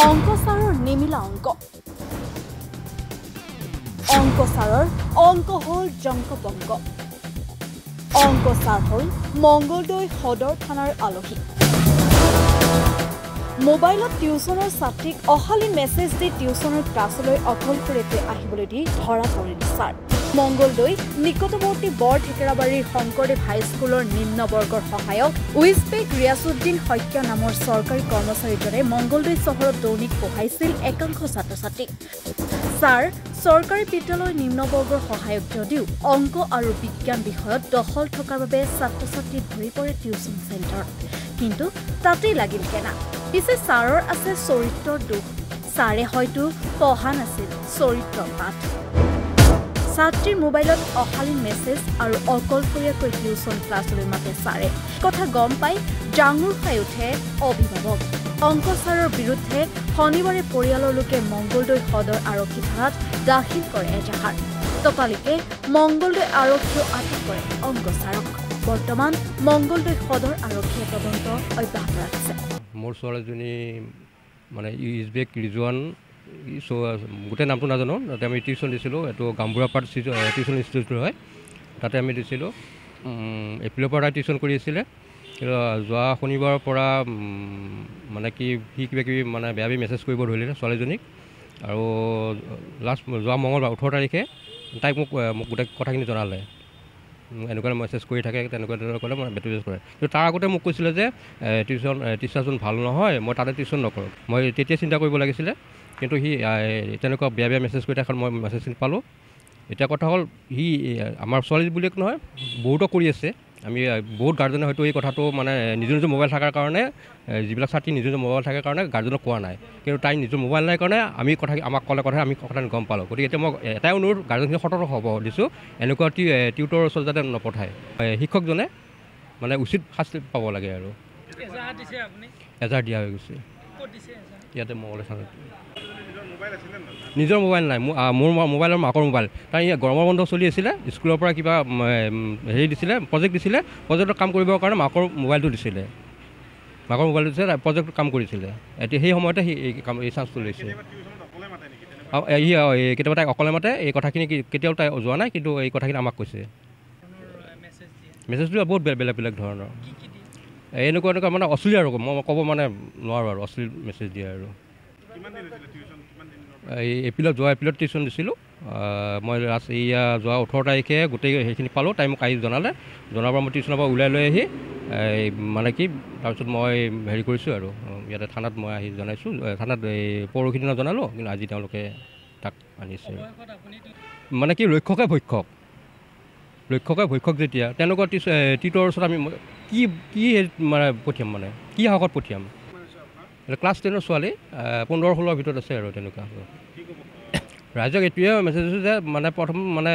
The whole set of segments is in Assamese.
অংক ছাৰৰ নিমিলা অংক অংক ছাৰৰ অংক হ'ল জংক পংক অংক ছাৰ হ'ল মংগলদৈ সদৰ থানাৰ আলহী মোবাইলত টিউচনৰ ছাত্ৰীক অহালি মেছেজ দি টিউচনৰ ক্লাছলৈ অকলশৰীয়াকৈ আহিবলৈ দি ধৰা পৰিল ছাৰ মংগলদৈ নিকটৱৰ্তী বৰঠেকেৰাবাৰীৰ শংকৰদেৱ হাইস্কুলৰ নিম্ন বৰ্গৰ সহায়ক উইচপেক ৰিয়াছুদ্দিন শইকীয়া নামৰ চৰকাৰী কৰ্মচাৰীজনে মংগলদৈ চহৰত দৈনিক পঢ়াইছিল একাংশ ছাত্ৰ ছাত্ৰীক ছাৰ চৰকাৰী বিদ্যালয় নিম্ন বৰ্গৰ সহায়ক যদিও অংক আৰু বিজ্ঞান বিষয়ত দখল থকাৰ বাবে ছাত্ৰ ছাত্ৰী ভৰি পৰে টিউচন চেণ্টাৰত কিন্তু তাতেই লাগিল কেনা পিছে ছাৰৰ আছে চৰিত্ৰৰ দুখ ছাৰে হয়তো পঢ়া নাছিল চৰিত্ৰ পাঠ ছাত্ৰীৰ মোবাইলত অশালীন মেছেজ আৰু অকলশৰীয়াকৈ টিউচন ক্লাছলৈ মাতে ছাৰে কথা গম পাই ডাঙৰ খাই উঠে অভিভাৱক অংক ছাৰৰ বিৰুদ্ধে শনিবাৰে পৰিয়ালৰ লোকে মংগলদৈ সদৰ আৰক্ষী থানাত দাখিল কৰে এজাহাৰ ততালিকে মংগলদৈ আৰক্ষীয়ে আটক কৰে অংক ছাৰক বৰ্তমান মংগলদৈ সদৰ আৰক্ষীয়ে তদন্ত অব্যাহত ৰাখিছে মোৰ ছোৱালীজনী মানে ইজবেক ৰিজৱান গোটেই নামটো নাজানো তাতে আমি টিউচন দিছিলোঁ এইটো গাম্বুৰাপাট টিউচন ইনষ্টিটিউট হয় তাতে আমি দিছিলোঁ এপ্ৰিলৰ পৰা টিউচন কৰি আছিলে যোৱা শনিবাৰৰ পৰা মানে কি সি কিবা কিবি মানে বেয়া বেয়া মেছেজ কৰিব ধৰিলে ছোৱালীজনীক আৰু লাষ্ট যোৱা মঙলবাৰ 18 তাৰিখে তাইক মোক গোটেই কথাখিনি জনালে এনেকুৱা মেছেজ কৰি থাকে তেনেকুৱা ক'লে মই বেটুৱেজ কৰে কিন্তু তাৰ আগতে মোক কৈছিলে যে টিচাৰজন ভাল নহয় মই তাতে টিউচন নকৰোঁ মই তেতিয়া চিন্তা কৰিব লাগিছিলে কিন্তু সি তেনেকুৱা বেয়া বেয়া মেছেজ কৰি থাকাত মই মেছেজখিনি পালোঁ এতিয়া কথা হ'ল সি আমাৰ ছোৱালী বুলিয়ে নহয় বহুতো কৰি আছে আমি বহুত গাৰ্জেনে হয়তো এই কথাটো মানে নিজৰ নিজৰ মোবাইল থকাৰ কাৰণে যিবিলাক ছাত্ৰী নিজৰ নিজৰ মোবাইল থকাৰ কাৰণে গাৰ্জেনক কোৱা নাই কিন্তু তাই নিজৰ মোবাইল নাই কাৰণে আমি কথা আমাক ক'লে কথা আমি কথাখিনি গম পালোঁ গতিকে এতিয়া মই এটাই অনুৰোধ গাৰ্জেনখিনি সতৰ্ক হ'ব দিছোঁ এনেকুৱা টিউটৰৰ ওচৰত যাতে নপঠায় শিক্ষকজনে মানে উচিত শাস্তি পাব লাগে আৰু এজাহাৰ দিয়া হৈ গৈছে ইয়াতে মঙলদৈ থানাত নিজৰ মোবাইল নাই মোৰ মোবাইলৰ মাকৰ মোবাইল তাৰ গৰমৰ বন্ধ চলি আছিলে স্কুলৰ পৰা কিবা হেৰি দিছিলে প্ৰজেক্ট দিছিলে প্ৰজেক্টত কাম কৰিবৰ কাৰণে মাকৰ মোবাইলটো দিছিলে মাকৰ মোবাইলটো দিছিলে প্ৰজেক্টত কাম কৰিছিলে এতিয়া সেই সময়তে এই চান্সটো লৈছে কেতিয়াবা তাইক অকলে মাতে এই কথাখিনি কেতিয়াও তাই যোৱা নাই কিন্তু এই কথাখিনি আমাক কৈছে মেছেজটো বহুত বেলেগ বেলেগ ধৰণৰ এনেকুৱা মানে অশ্লীল আৰু মই ক'ব মানে নোৱাৰোঁ আৰু অশ্লীল মেছেজ দিয়ে আৰু এই যোৱা এপ্ৰিলত টিউচন দিছিলোঁ মই লাষ্ট যোৱা 18 তাৰিখে গোটেই সেইখিনি পালোঁ তাই মোক আহি জনালে জনাৰ পৰা মই টিউচনৰ পৰা ওলাই লৈ আহি মানে কি তাৰপিছত মই হেৰি কৰিছোঁ আৰু ইয়াতে থানাত মই আহি জনাইছোঁ থানাত পৰহি দিনা জনালোঁ কিন্তু আজি তেওঁলোকে তাক আনিছে মানে কি ৰক্ষকে ভক্ষক যেতিয়া তেনেকুৱা টিউটৰৰ ওচৰত আমি কি মানে পঠিয়াম মানে কি সাহসত পঠিয়াম ক্লাছ 10ৰ ছোৱালী 15-16 ভিতৰত আছে আৰু তেনেকুৱা ৰাইজক এইটোৱে মেছেজ দিছোঁ যে মানে প্ৰথম মানে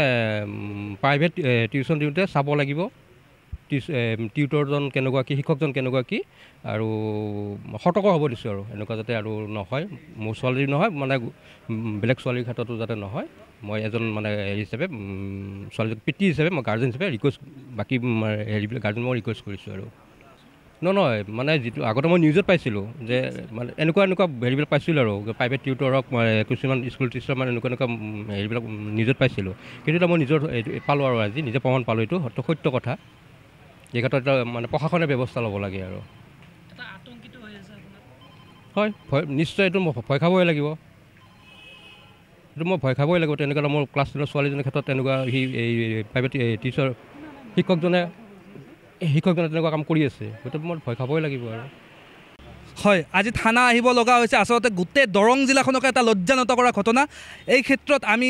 প্ৰাইভেট টিউচন দিওঁতে চাব লাগিব টিউটৰজন কেনেকুৱা কি শিক্ষকজন কেনেকুৱা কি আৰু সতৰ্ক হ'ব দিছোঁ আৰু এনেকুৱা যাতে আৰু নহয় মোৰ ছোৱালীৰ নহয় মানে বেলেগ ছোৱালীৰ ক্ষেত্ৰতো যাতে নহয় মই এজন মানে হেৰি হিচাপে ছোৱালীজনী পিতৃ হিচাপে মই গাৰ্জেন হিচাপে ৰিকুৱেষ্ট বাকী হেৰিবিলাক গাৰ্জেন মই ৰিকুৱেষ্ট কৰিছোঁ আৰু নহয় মানে যিটো আগতে মই নিউজত পাইছিলোঁ যে মানে এনেকুৱা হেৰিবিলাক পাইছিলোঁ আৰু প্ৰাইভেট টিউটৰক কিছুমান স্কুল টিচাৰ মানে এনেকুৱা হেৰিবিলাক নিউজত পাইছিলোঁ কিন্তু এতিয়া মই নিজৰ পালোঁ আৰু আজি নিজে প্ৰমাণ পালোঁ এইটো সত্য কথা এই ক্ষেত্ৰত মানে প্ৰশাসনে ব্যৱস্থা ল'ব লাগে আৰু হয় নিশ্চয় এইটো মই ভয় খাবই লাগিব তেনেকুৱা মোৰ ক্লাছ 10ৰ ছোৱালীজনীৰ ক্ষেত্ৰত তেনেকুৱা সি এই প্ৰাইভেট টিচাৰ শিক্ষকজনে তেনেকুৱা কাম কৰি আছে গতিকে মই ভয় খাবই লাগিব আৰু হয় আজি থানা আহিব লগা হৈছে আচলতে গোটেই দৰং জিলাখনক এটা লজ্জানত কৰা ঘটনা এই ক্ষেত্ৰত আমি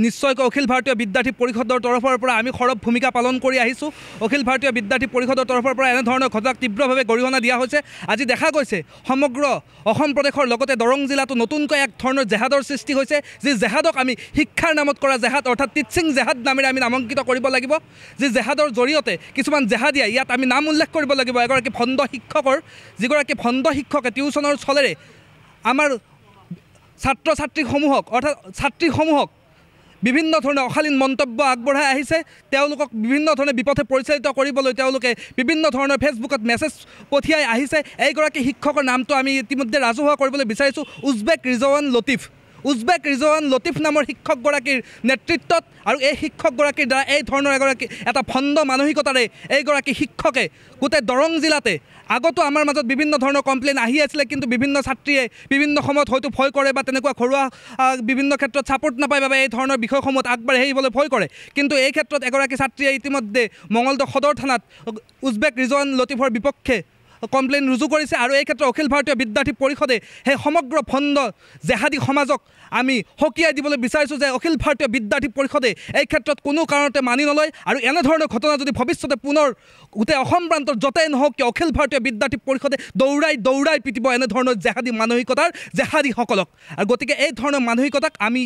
নিশ্চয়কৈ অখিল ভাৰতীয় বিদ্যাৰ্থী পৰিষদৰ তৰফৰ পৰা আমি সৰব ভূমিকা পালন কৰি আহিছোঁ অখিল ভাৰতীয় বিদ্যাৰ্থী পৰিষদৰ তৰফৰ পৰা এনেধৰণৰ ঘটনাক তীব্ৰভাৱে গৰিহণা দিয়া হৈছে আজি দেখা গৈছে সমগ্ৰ অসম প্ৰদেশৰ লগতে দৰং জিলাতো নতুনকৈ এক ধৰণৰ জেহাদৰ সৃষ্টি হৈছে যি জেহাদক আমি শিক্ষাৰ নামত কৰা জেহাদ অৰ্থাৎ টিচিং জেহাদ নামেৰে আমি নামাংকিত কৰিব লাগিব যি জেহাদৰ জৰিয়তে কিছুমান জেহাদীয়া ইয়াত আমি নাম উল্লেখ কৰিব লাগিব এগৰাকী ভণ্ড শিক্ষকৰ যিগৰাকী ভণ্ড শিক্ষকে টিউচনৰ চলেৰে আমাৰ ছাত্ৰ ছাত্ৰীসমূহক অৰ্থাৎ ছাত্ৰীসমূহক বিভিন্ন ধৰণে অশালীন মন্তব্য আগবঢ়াই আহিছে তেওঁলোকক বিভিন্ন ধৰণে বিপথে পৰিচালিত কৰিবলৈ তেওঁলোকে বিভিন্ন ধৰণৰ ফেচবুকত মেছেজ পঠিয়াই আহিছে এইগৰাকী শিক্ষকৰ নামটো আমি ইতিমধ্যে ৰাজহুৱা কৰিবলৈ বিচাৰিছোঁ উজবেক ৰিজৱান লতিফ নামৰ শিক্ষকগৰাকীৰ নেতৃত্বত আৰু এই শিক্ষকগৰাকীৰ দ্বাৰা এই ধৰণৰ এটা ভণ্ড মানসিকতাৰে এইগৰাকী শিক্ষকে গোটেই দৰং জিলাতে আগতো আমাৰ মাজত বিভিন্ন ধৰণৰ কমপ্লেইন আহি আছিলে কিন্তু বিভিন্ন ছাত্ৰীয়ে বিভিন্ন সময়ত হয়তো ভয় কৰে বা তেনেকুৱা ঘৰুৱা বিভিন্ন ক্ষেত্ৰত ছাপোৰ্ট নাপায় বাবে এই ধৰণৰ বিষয়সমূহত আগবাঢ়ি আহিবলৈ ভয় কৰে কিন্তু এই ক্ষেত্ৰত এগৰাকী ছাত্ৰীয়ে ইতিমধ্যে মঙলদৈ সদৰ থানাত উজবেক ৰিজৱান লতিফৰ বিপক্ষে কমপ্লেইন ৰুজু কৰিছে আৰু এই ক্ষেত্ৰত অখিল ভাৰতীয় বিদ্যাৰ্থী পৰিষদে সেই সমগ্ৰ ভণ্ড জেহাদী সমাজক আমি সকীয়াই দিবলৈ বিচাৰিছোঁ যে অখিল ভাৰতীয় বিদ্যাৰ্থী পৰিষদে এই ক্ষেত্ৰত কোনো কাৰণতে মানি নলয় আৰু এনেধৰণৰ ঘটনা যদি ভৱিষ্যতে পুনৰ গোটেই অসম প্ৰান্তত য'তেই নহওক কিয় অখিল ভাৰতীয় বিদ্যাৰ্থী পৰিষদে দৌৰাই পিটিব এনেধৰণৰ জেহাদী মানসিকতাৰ জেহাদীসকলক আৰু গতিকে এই ধৰণৰ মানসিকতাক আমি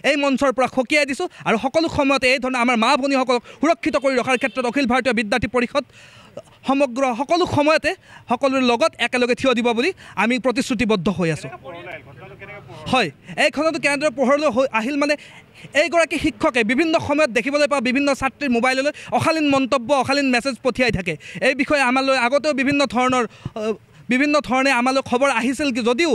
এই মঞ্চৰ পৰা সকীয়াই দিছোঁ আৰু সকলো সময়তে এই ধৰণৰ আমাৰ মা ভনীসকলক সুৰক্ষিত কৰি ৰখাৰ ক্ষেত্ৰত অখিল ভাৰতীয় বিদ্যাৰ্থী পৰিষদ সমগ্ৰ সকলো সময়তে সকলোৰে লগত একেলগে থিয় দিব বুলি আমি প্ৰতিশ্ৰুতিবদ্ধ হৈ আছোঁ হয় এই ঘটনাটো কেনেদৰে পোহৰলৈ আহিল মানে এইগৰাকী শিক্ষকে বিভিন্ন সময়ত দেখিবলৈ পাওঁ বিভিন্ন ছাত্ৰীৰ মোবাইললৈ অশালীন মন্তব্য অশালীন মেছেজ পঠিয়াই থাকে এই বিষয়ে আমালৈ আগতেও বিভিন্ন ধৰণে আমালৈ খবৰ আহিছিল যদিও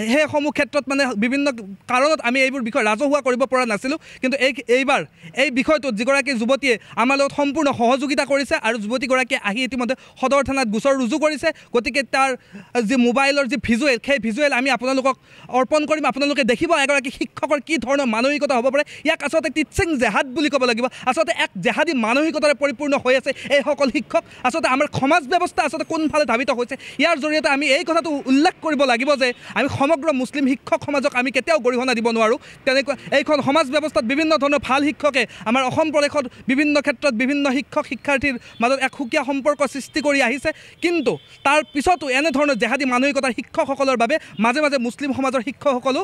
সেইসমূহ ক্ষেত্ৰত মানে বিভিন্ন কাৰণত আমি এইবোৰ বিষয় ৰাজহুৱা কৰিব পৰা নাছিলোঁ কিন্তু এইবাৰ এই বিষয়টোত যিগৰাকী যুৱতীয়ে আমাৰ লগত সম্পূৰ্ণ সহযোগিতা কৰিছে আৰু যুৱতীগৰাকীয়ে আহি ইতিমধ্যে সদৰ থানাত গোচৰ ৰুজু কৰিছে গতিকে তাৰ যি মোবাইলৰ যি ভিজুৱেল সেই ভিজুৱেল আমি আপোনালোকক অৰ্পণ কৰিম আপোনালোকে দেখিব এগৰাকী শিক্ষকৰ কি ধৰণৰ মানসিকতা হ'ব পাৰে ইয়াক আচলতে টিচিং জেহাদ বুলি ক'ব লাগিব আচলতে এক জেহাদী মানসিকতাৰে পৰিপূৰ্ণ হৈ আছে এইসকল শিক্ষক আচলতে আমাৰ সমাজ ব্যৱস্থা আচলতে কোনফালে ধাবিত হৈছে ইয়াৰ জৰিয়তে আমি এই কথাটো উল্লেখ কৰিব লাগিব যে আমি সমগ্ৰ মুছলিম শিক্ষক সমাজক আমি কেতিয়াও গৰিহণা দিব নোৱাৰোঁ তেনেকুৱা এইখন সমাজ ব্যৱস্থাত বিভিন্ন ধৰণৰ ভাল শিক্ষকে আমাৰ অসম প্ৰদেশত বিভিন্ন ক্ষেত্ৰত বিভিন্ন শিক্ষক শিক্ষাৰ্থীৰ মাজত এক সুকীয়া সম্পৰ্ক সৃষ্টি কৰি আহিছে কিন্তু তাৰ পিছতো এনেধৰণৰ জেহাদী মানসিকতাৰ শিক্ষকসকলৰ বাবে মাজে মাজে মুছলিম সমাজৰ শিক্ষকসকলো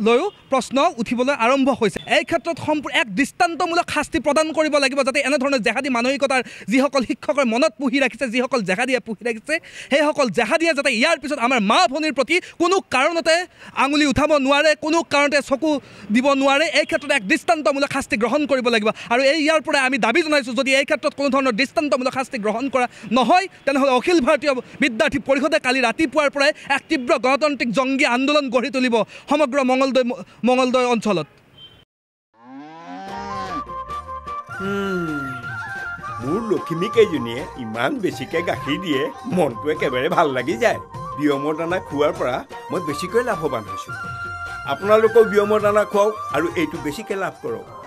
লৈও প্ৰশ্ন উঠিবলৈ আৰম্ভ হৈছে এই ক্ষেত্ৰত এক দৃষ্টান্তমূলক শাস্তি প্ৰদান কৰিব লাগিব যাতে এনেধৰণৰ জেহাদী মানসিকতাৰ যিসকল শিক্ষকৰ মনত পুহি ৰাখিছে যিসকল জেহাদীয়ে পুহি ৰাখিছে সেইসকল জেহাদীয়ে যাতে ইয়াৰ পিছত আমাৰ মা ভনীৰ প্ৰতি কোনো কাৰণতে আঙুলি উঠাব নোৱাৰে কোনো কাৰণতে চকু দিব নোৱাৰে এই ক্ষেত্ৰত এক দৃষ্টান্তমূলক শাস্তি গ্ৰহণ কৰিব লাগিব আৰু ইয়াৰ পৰা আমি দাবী জনাইছোঁ যদি এই ক্ষেত্ৰত কোনো ধৰণৰ দৃষ্টান্তমূলক শাস্তি গ্ৰহণ কৰা নহয় তেনেহ'লে অখিল ভাৰতীয় বিদ্যাৰ্থী পৰিষদে কালি ৰাতিপুৱাৰ পৰাই এক তীব্ৰ গণতান্ত্ৰিক জংগী আন্দোলন গঢ়ি তুলিব সমগ্ৰ মঙলদৈ অঞ্চলত মোৰ লখিমীকেইজনীয়ে ইমান বেছিকৈ গাখীৰ দিয়ে মনটো একেবাৰে ভাল লাগি যায় বিয়মৰ দানা খোৱাৰ পৰা মই বেছিকৈ লাভৱান হৈছোঁ আপোনালোকেও বিয়মৰ দানা খুৱাওক আৰু এইটো বেছিকৈ লাভ কৰক